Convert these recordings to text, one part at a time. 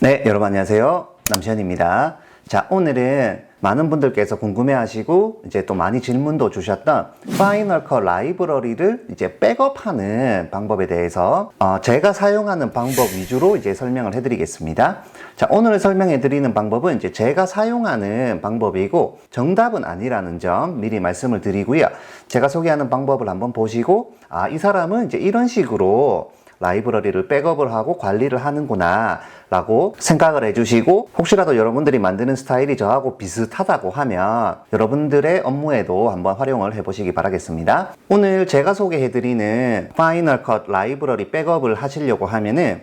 네, 여러분 안녕하세요. 남시현입니다. 자, 오늘은 많은 분들께서 궁금해하시고 이제 또 많이 질문도 주셨던 파이널 컷 라이브러리를 이제 백업하는 방법에 대해서 제가 사용하는 방법 위주로 이제 설명을 해드리겠습니다. 자, 오늘 설명해드리는 방법은 이제 제가 사용하는 방법이고 정답은 아니라는 점 미리 말씀을 드리고요. 제가 소개하는 방법을 한번 보시고 이 사람은 이제 이런 식으로 라이브러리를 백업을 하고 관리를 하는구나 라고 생각을 해주시고, 혹시라도 여러분들이 만드는 스타일이 저하고 비슷하다고 하면 여러분들의 업무에도 한번 활용을 해보시기 바라겠습니다. 오늘 제가 소개해드리는 파이널 컷 라이브러리 백업을 하시려고 하면은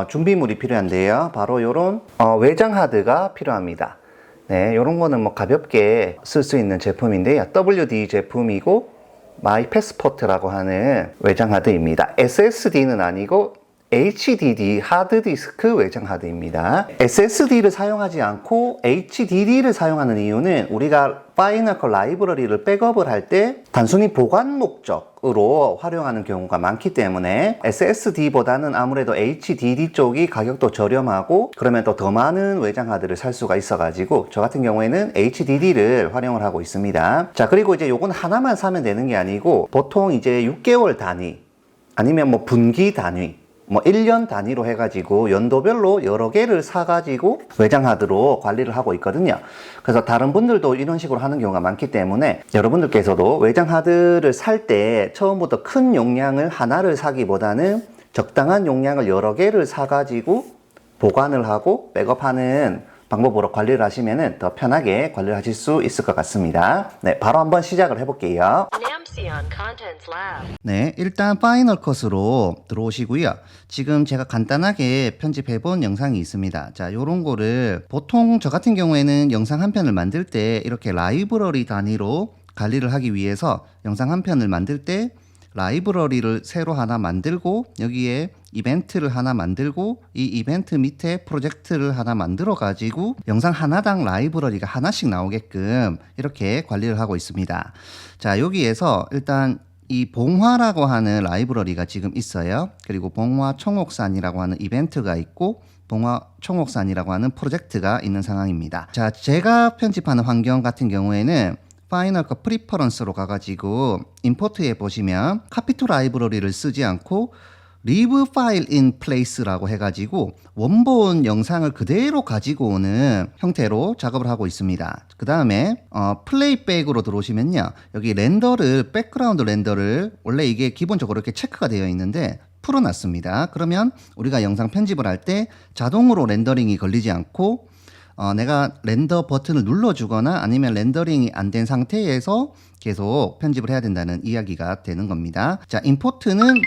준비물이 필요한데요, 바로 요런 외장 하드가 필요합니다. 네, 요런 거는 뭐 가볍게 쓸 수 있는 제품인데요, WD 제품이고 마이 패스포트라고 하는 외장 하드입니다. SSD는 아니고 HDD 하드디스크 외장 하드입니다. SSD를 사용하지 않고 HDD를 사용하는 이유는 우리가 파이널 컷 라이브러리를 백업을 할 때 단순히 보관 목적으로 활용하는 경우가 많기 때문에 SSD보다는 아무래도 HDD 쪽이 가격도 저렴하고 그러면 또 더 많은 외장 하드를 살 수가 있어가지고 저 같은 경우에는 HDD를 활용을 하고 있습니다. 자, 그리고 이제 요건 하나만 사면 되는 게 아니고 보통 이제 6개월 단위 아니면 뭐 분기 단위 뭐 1년 단위로 해가지고 연도별로 여러 개를 사가지고 외장 하드로 관리를 하고 있거든요. 그래서 다른 분들도 이런 식으로 하는 경우가 많기 때문에 여러분들께서도 외장 하드를 살 때 처음부터 큰 용량을 하나를 사기보다는 적당한 용량을 여러 개를 사가지고 보관을 하고 백업하는 방법으로 관리를 하시면 더 편하게 관리를 하실 수 있을 것 같습니다. 네, 바로 한번 시작을 해볼게요. 네, 일단 파이널 컷으로 들어오시고요. 지금 제가 간단하게 편집해본 영상이 있습니다. 자, 요런 거를 보통 저 같은 경우에는 영상 한 편을 만들 때 이렇게 라이브러리 단위로 관리를 하기 위해서 영상 한 편을 만들 때 라이브러리를 새로 하나 만들고 여기에 이벤트를 하나 만들고 이 이벤트 밑에 프로젝트를 하나 만들어 가지고 영상 하나당 라이브러리가 하나씩 나오게끔 이렇게 관리를 하고 있습니다. 자, 여기에서 일단 이 봉화라고 하는 라이브러리가 지금 있어요. 그리고 봉화 청옥산이라고 하는 이벤트가 있고 봉화 청옥산이라고 하는 프로젝트가 있는 상황입니다. 자, 제가 편집하는 환경 같은 경우에는 파이널 컷 프리퍼런스로 가가지고 임포트에 보시면 카피 투 라이브러리를 쓰지 않고 리브 파일 인 플레이스라고 해가지고 원본 영상을 그대로 가지고 오는 형태로 작업을 하고 있습니다. 그 다음에 플레이백으로 들어오시면요, 여기 렌더를 백그라운드 렌더를 원래 이게 기본적으로 이렇게 체크가 되어 있는데 풀어놨습니다. 그러면 우리가 영상 편집을 할 때 자동으로 렌더링이 걸리지 않고 내가 렌더 버튼을 눌러주거나 아니면 렌더링이 안 된 상태에서 계속 편집을 해야 된다는 이야기가 되는 겁니다. 자, 임포트는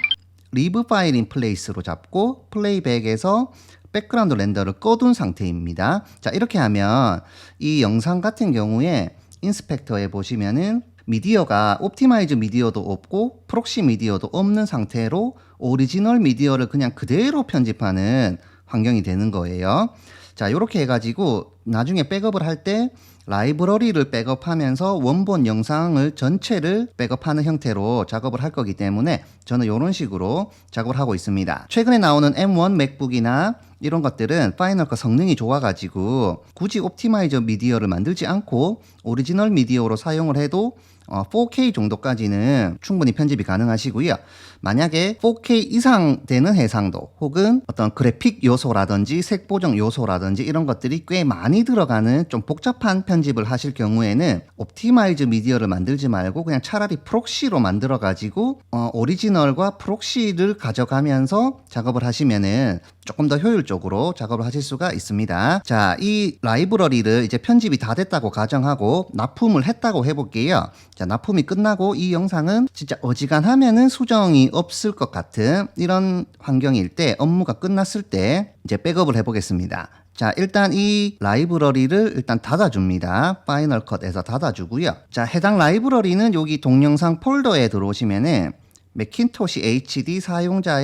리브 파일 인 플레이스로 잡고 플레이백에서 백그라운드 렌더를 꺼둔 상태입니다. 자, 이렇게 하면 이 영상 같은 경우에 인스펙터에 보시면은 미디어가 옵티마이즈 미디어도 없고 프록시 미디어도 없는 상태로 오리지널 미디어를 그냥 그대로 편집하는 환경이 되는 거예요. 자, 이렇게 해가지고 나중에 백업을 할 때 라이브러리를 백업하면서 원본 영상을 전체를 백업하는 형태로 작업을 할 거기 때문에 저는 이런 식으로 작업을 하고 있습니다. 최근에 나오는 M1 맥북이나 이런 것들은 파이널 컷 성능이 좋아가지고 굳이 옵티마이저 미디어를 만들지 않고 오리지널 미디어로 사용을 해도 4K 정도까지는 충분히 편집이 가능하시고요. 만약에 4K 이상 되는 해상도 혹은 어떤 그래픽 요소라든지 색 보정 요소라든지 이런 것들이 꽤 많이 들어가는 좀 복잡한 편집을 하실 경우에는 옵티마이즈 미디어를 만들지 말고 그냥 차라리 프록시로 만들어 가지고 오리지널과 프록시를 가져가면서 작업을 하시면은 조금 더 효율적으로 작업을 하실 수가 있습니다. 자, 이 라이브러리를 이제 편집이 다 됐다고 가정하고 납품을 했다고 해볼게요. 자, 납품이 끝나고 이 영상은 진짜 어지간하면은 수정이 없을 것 같은 이런 환경일 때, 업무가 끝났을 때 이제 백업을 해보겠습니다. 자, 일단 이 라이브러리를 일단 닫아줍니다. 파이널 컷에서 닫아주고요. 자, 해당 라이브러리는 여기 동영상 폴더에 들어오시면은 매킨토시 HD 사용자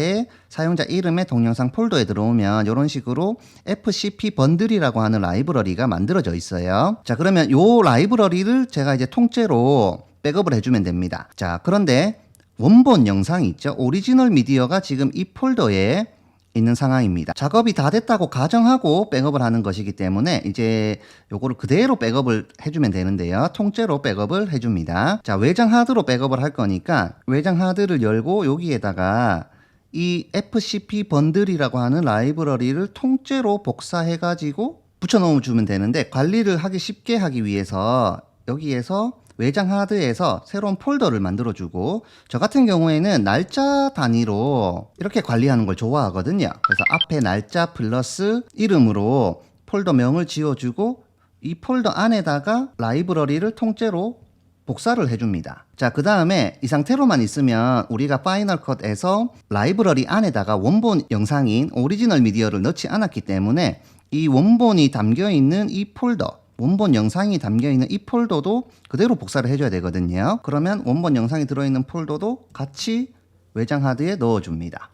이름의 동영상 폴더에 들어오면 이런 식으로 FCP 번들이라고 하는 라이브러리가 만들어져 있어요. 자, 그러면 이 라이브러리를 제가 이제 통째로 백업을 해주면 됩니다. 자, 그런데 원본 영상이 있죠. 오리지널 미디어가 지금 이 폴더에 있는 상황입니다. 작업이 다 됐다고 가정하고 백업을 하는 것이기 때문에 이제 요거를 그대로 백업을 해주면 되는데요. 통째로 백업을 해줍니다. 자, 외장 하드로 백업을 할 거니까 외장 하드를 열고 여기에다가 이 FCP 번들이라고 하는 라이브러리를 통째로 복사해 가지고 붙여 넣어 주면 되는데, 관리를 하기 쉽게 하기 위해서 여기에서 외장 하드에서 새로운 폴더를 만들어 주고, 저 같은 경우에는 날짜 단위로 이렇게 관리하는 걸 좋아하거든요. 그래서 앞에 날짜 플러스 이름으로 폴더명을 지어주고 이 폴더 안에다가 라이브러리를 통째로 복사를 해줍니다. 자, 그 다음에 이 상태로만 있으면 우리가 파이널 컷에서 라이브러리 안에다가 원본 영상인 오리지널 미디어를 넣지 않았기 때문에 이 원본이 담겨있는 이 폴더, 원본 영상이 담겨있는 이 폴더도 그대로 복사를 해줘야 되거든요. 그러면 원본 영상이 들어있는 폴더도 같이 외장 하드에 넣어줍니다.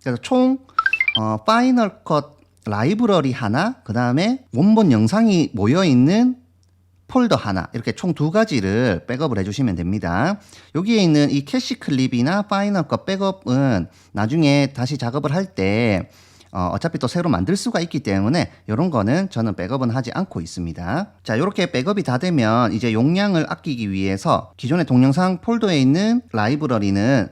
그래서 총 파이널 컷 라이브러리 하나, 그 다음에 원본 영상이 모여있는 폴더 하나, 이렇게 총 두 가지를 백업을 해주시면 됩니다. 여기에 있는 이 캐시 클립이나 파이널 컷 백업은 나중에 다시 작업을 할 때 어차피 또 새로 만들 수가 있기 때문에 이런 거는 저는 백업은 하지 않고 있습니다. 자, 이렇게 백업이 다 되면 이제 용량을 아끼기 위해서 기존의 동영상 폴더에 있는 라이브러리는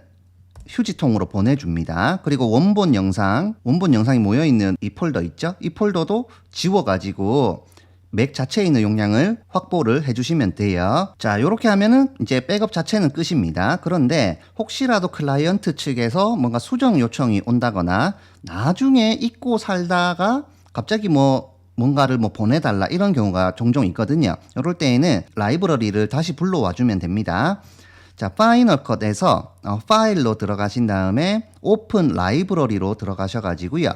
휴지통으로 보내줍니다. 그리고 원본 영상이 모여있는 이 폴더 있죠? 이 폴더도 지워가지고 맥 자체에 있는 용량을 확보를 해주시면 돼요. 자, 이렇게 하면은 이제 백업 자체는 끝입니다. 그런데 혹시라도 클라이언트 측에서 뭔가 수정 요청이 온다거나 나중에 잊고 살다가 갑자기 뭔가를 보내달라 이런 경우가 종종 있거든요. 이럴 때에는 라이브러리를 다시 불러와 주면 됩니다. 자, 파이널 컷에서 파일로 들어가신 다음에 오픈 라이브러리로 들어가셔가지고요.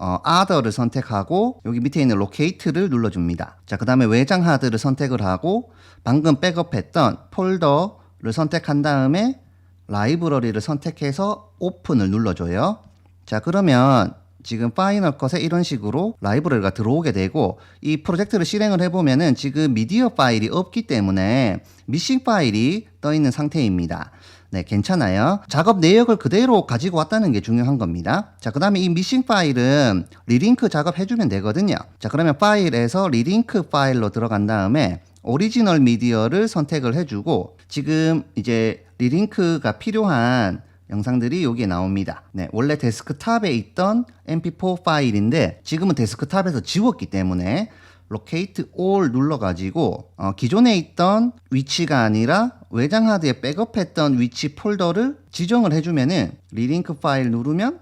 other를 선택하고 여기 밑에 있는 locate를 눌러줍니다. 자, 그 다음에 외장 하드를 선택을 하고 방금 백업했던 폴더를 선택한 다음에 라이브러리를 선택해서 오픈을 눌러줘요. 자, 그러면 지금 파이널 컷에 이런 식으로 라이브러리가 들어오게 되고, 이 프로젝트를 실행을 해보면은 지금 미디어 파일이 없기 때문에 미싱 파일이 떠 있는 상태입니다. 네, 괜찮아요. 작업 내역을 그대로 가지고 왔다는 게 중요한 겁니다. 자, 그 다음에 이 미싱 파일은 리링크 작업해주면 되거든요. 자, 그러면 파일에서 리링크 파일로 들어간 다음에 오리지널 미디어를 선택을 해주고, 지금 이제 리링크가 필요한 영상들이 여기에 나옵니다. 네, 원래 데스크탑에 있던 mp4 파일인데 지금은 데스크탑에서 지웠기 때문에 Locate All 눌러가지고 기존에 있던 위치가 아니라 외장 하드에 백업했던 위치 폴더를 지정을 해주면은 리링크 파일 누르면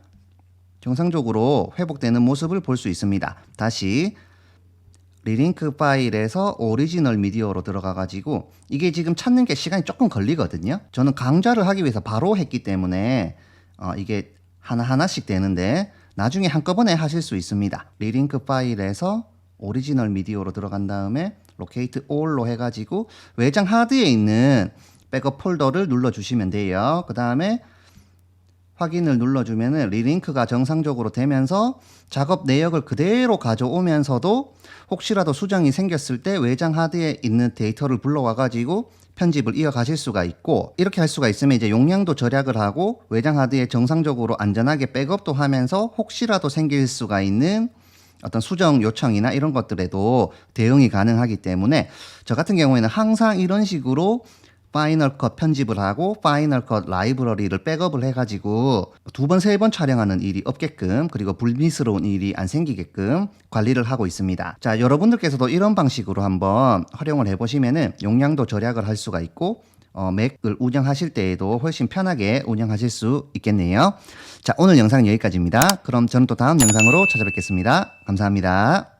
정상적으로 회복되는 모습을 볼 수 있습니다. 다시 리링크 파일에서 오리지널 미디어로 들어가가지고 이게 지금 찾는 게 시간이 조금 걸리거든요. 저는 강좌를 하기 위해서 바로 했기 때문에 이게 하나하나씩 되는데 나중에 한꺼번에 하실 수 있습니다. 리링크 파일에서 오리지널 미디어로 들어간 다음에 Locate All로 해가지고 외장 하드에 있는 백업 폴더를 눌러주시면 돼요. 그 다음에 확인을 눌러주면은 리링크가 정상적으로 되면서 작업 내역을 그대로 가져오면서도 혹시라도 수정이 생겼을 때 외장 하드에 있는 데이터를 불러와가지고 편집을 이어가실 수가 있고, 이렇게 할 수가 있으면 이제 용량도 절약을 하고 외장 하드에 정상적으로 안전하게 백업도 하면서 혹시라도 생길 수가 있는 어떤 수정 요청이나 이런 것들에도 대응이 가능하기 때문에 저 같은 경우에는 항상 이런 식으로 파이널 컷 편집을 하고 파이널 컷 라이브러리를 백업을 해가지고 두 번, 세 번 촬영하는 일이 없게끔, 그리고 불미스러운 일이 안 생기게끔 관리를 하고 있습니다. 자, 여러분들께서도 이런 방식으로 한번 활용을 해보시면은 용량도 절약을 할 수가 있고 맥을 운영하실 때에도 훨씬 편하게 운영하실 수 있겠네요. 자, 오늘 영상은 여기까지입니다. 그럼 저는 또 다음 영상으로 찾아뵙겠습니다. 감사합니다.